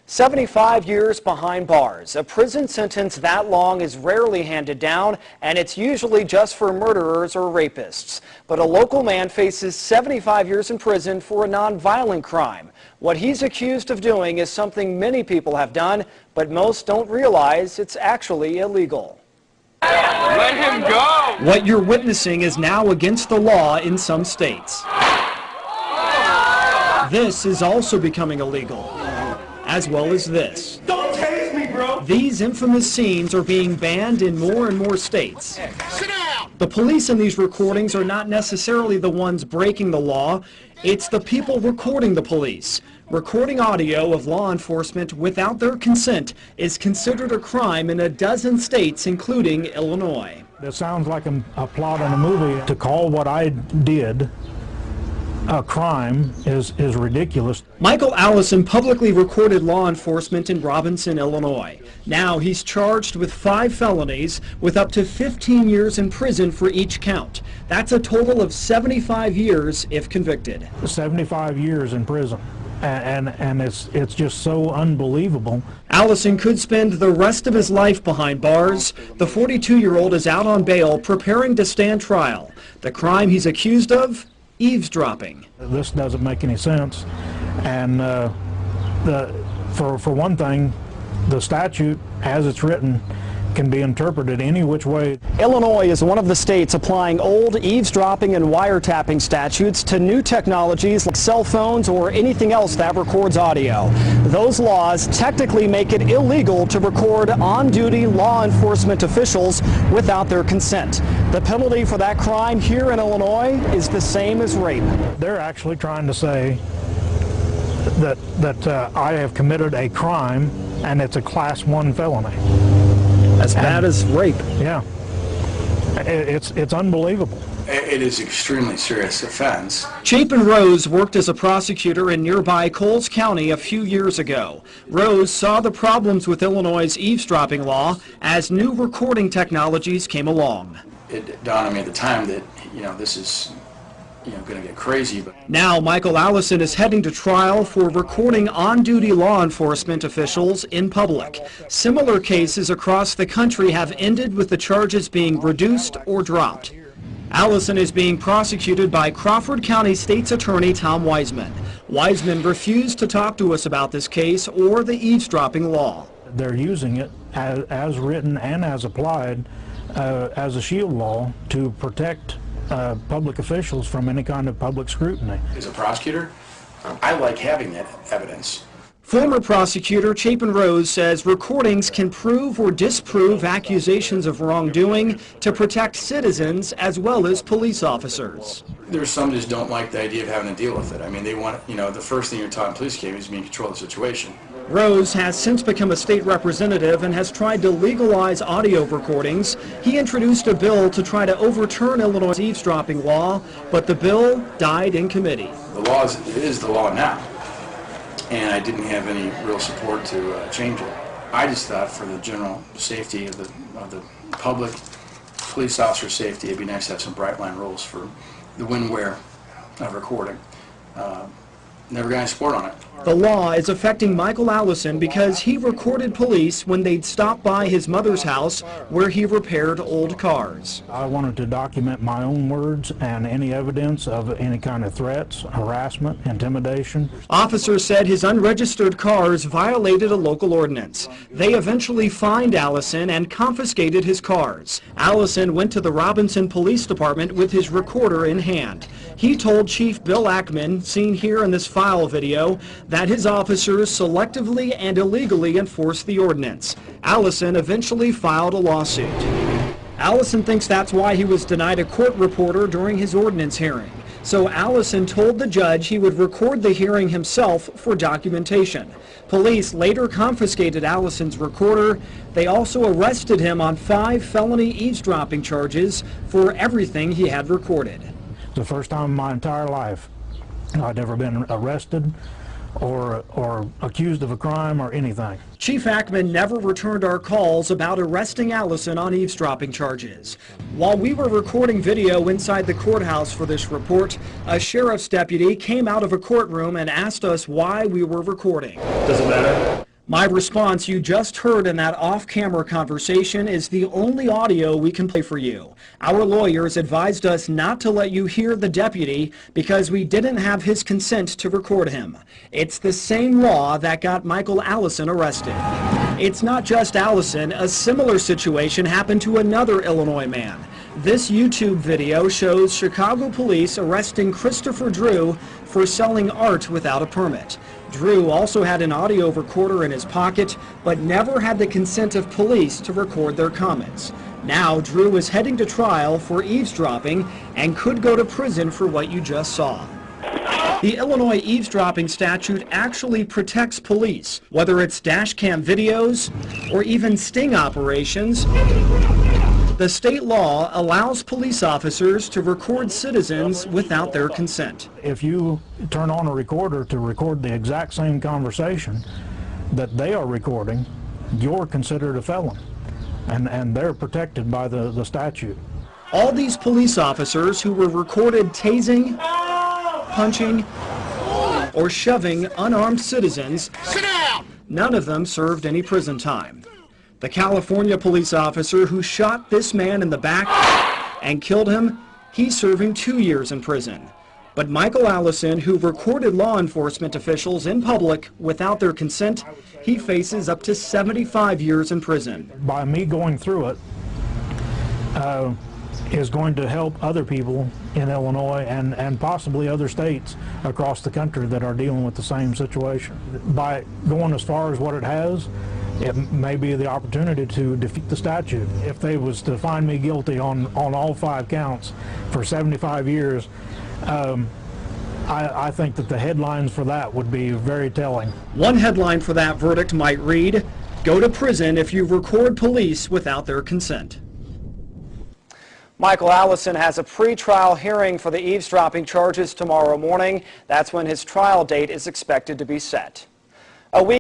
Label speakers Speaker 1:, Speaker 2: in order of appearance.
Speaker 1: 75 years behind bars. A prison sentence that long is rarely handed down, and it's usually just for murderers or rapists. But a local man faces 75 years in prison for a non-violent crime. What he's accused of doing is something many people have done, but most don't realize it's actually illegal.
Speaker 2: Let him go!
Speaker 1: What you're witnessing is now against the law in some states. This is also becoming illegal, as well as this.
Speaker 2: Don't tase me, bro!
Speaker 1: These infamous scenes are being banned in more and more states.
Speaker 2: Sit down!
Speaker 1: The police in these recordings are not necessarily the ones breaking the law. It's the people recording the police. Recording audio of law enforcement without their consent is considered a crime in a dozen states, including Illinois.
Speaker 3: It sounds like a plot in a movie. To call what I did a crime is ridiculous.
Speaker 1: Michael Allison publicly recorded law enforcement in Robinson, Illinois. Now he's charged with 5 felonies with up to 15 years in prison for each count. That's a total of 75 years if convicted.
Speaker 3: 75 years in prison. And it's just so unbelievable.
Speaker 1: Allison could spend the rest of his life behind bars. The 42-year-old is out on bail preparing to stand trial. The crime he's accused of? Eavesdropping.
Speaker 3: This doesn't make any sense, and for one thing, the statute as it's written can be interpreted any which way.
Speaker 1: Illinois is one of the states applying old eavesdropping and wiretapping statutes to new technologies like cell phones or anything else that records audio. Those laws technically make it illegal to record on-duty law enforcement officials without their consent. The penalty for that crime here in Illinois is the same as rape.
Speaker 3: They're actually trying to say that I have committed a crime and it's a Class 1 felony.
Speaker 1: As bad as rape.
Speaker 3: Yeah. It's unbelievable.
Speaker 4: It is an extremely serious offense.
Speaker 1: Chapin Rose worked as a prosecutor in nearby Coles County a few years ago. Rose saw the problems with Illinois' eavesdropping law as new recording technologies came along.
Speaker 4: It dawned on me at the time that, this is, going to get crazy. But
Speaker 1: now Michael Allison is heading to trial for recording on-duty law enforcement officials in public. Similar cases across the country have ended with the charges being reduced or dropped. Allison is being prosecuted by Crawford County State's Attorney Tom Wiseman. Wiseman refused to talk to us about this case or the eavesdropping law.
Speaker 3: They're using it as written and as applied as a shield law to protect public officials from any kind of public scrutiny.
Speaker 4: As a prosecutor, I like having that evidence.
Speaker 1: Former prosecutor Chapin Rose says recordings can prove or disprove accusations of wrongdoing to protect citizens as well as police officers.
Speaker 4: There's some that just don't like the idea of having to deal with it. I mean, they want, the first thing you're taught in police academy is to be in control of the situation.
Speaker 1: Rose has since become a state representative and has tried to legalize audio recordings. He introduced a bill to try to overturn Illinois' eavesdropping law, but the bill died in committee.
Speaker 4: The law is the law now, and I didn't have any real support to change it. I just thought for the general safety of the public, police officer safety, it'd be nice to have some bright line rules for the when-where of recording. Never got any support on it.
Speaker 1: The law is affecting Michael Allison because he recorded police when they'd stop by his mother's house where he repaired old cars.
Speaker 3: I wanted to document my own words and any evidence of any kind of threats, harassment, intimidation.
Speaker 1: Officers said his unregistered cars violated a local ordinance. They eventually fined Allison and confiscated his cars. Allison went to the Robinson Police Department with his recorder in hand. He told Chief Bill Ackman, seen here in this file video, that his officers selectively and illegally enforced the ordinance. Allison eventually filed a lawsuit. Allison thinks that's why he was denied a court reporter during his ordinance hearing. So Allison told the judge he would record the hearing himself for documentation. Police later confiscated Allison's recorder. They also arrested him on 5 felony eavesdropping charges for everything he had recorded.
Speaker 3: The first time in my entire life I'd ever been arrested or accused of a crime or anything.
Speaker 1: Chief Ackman never returned our calls about arresting Allison on eavesdropping charges. While we were recording video inside the courthouse for this report, a sheriff's deputy came out of a courtroom and asked us why we were recording.
Speaker 2: Does it matter?
Speaker 1: My response you just heard in that off-camera conversation is the only audio we can play for you. Our lawyers advised us not to let you hear the deputy because we didn't have his consent to record him. It's the same law that got Michael Allison arrested. It's not just Allison. A similar situation happened to another Illinois man. This YouTube video shows Chicago police arresting Christopher Drew for selling art without a permit. Drew also had an audio recorder in his pocket, but never had the consent of police to record their comments. Now, Drew is heading to trial for eavesdropping and could go to prison for what you just saw. The Illinois eavesdropping statute actually protects police, whether it's dash cam videos or even sting operations. The state law allows police officers to record citizens without their consent.
Speaker 3: If you turn on a recorder to record the exact same conversation that they are recording, you're considered a felon, and they're protected by the statute.
Speaker 1: All these police officers who were recorded tasing, punching, or shoving unarmed citizens,
Speaker 2: Sit down!
Speaker 1: none of them served any prison time. The California police officer who shot this man in the back and killed him, he's serving 2 years in prison. But Michael Allison, who recorded law enforcement officials in public without their consent, he faces up to 75 years in prison.
Speaker 3: By me going through it is going to help other people in Illinois and possibly other states across the country that are dealing with the same situation. By going as far as what it has, it may be the opportunity to defeat the statute. If they was to find me guilty on all 5 counts for 75 years, I think that the headlines for that would be very telling.
Speaker 1: One headline for that verdict might read, "Go to prison if you record police without their consent." Michael Allison has a pre-trial hearing for the eavesdropping charges tomorrow morning. That's when his trial date is expected to be set. A week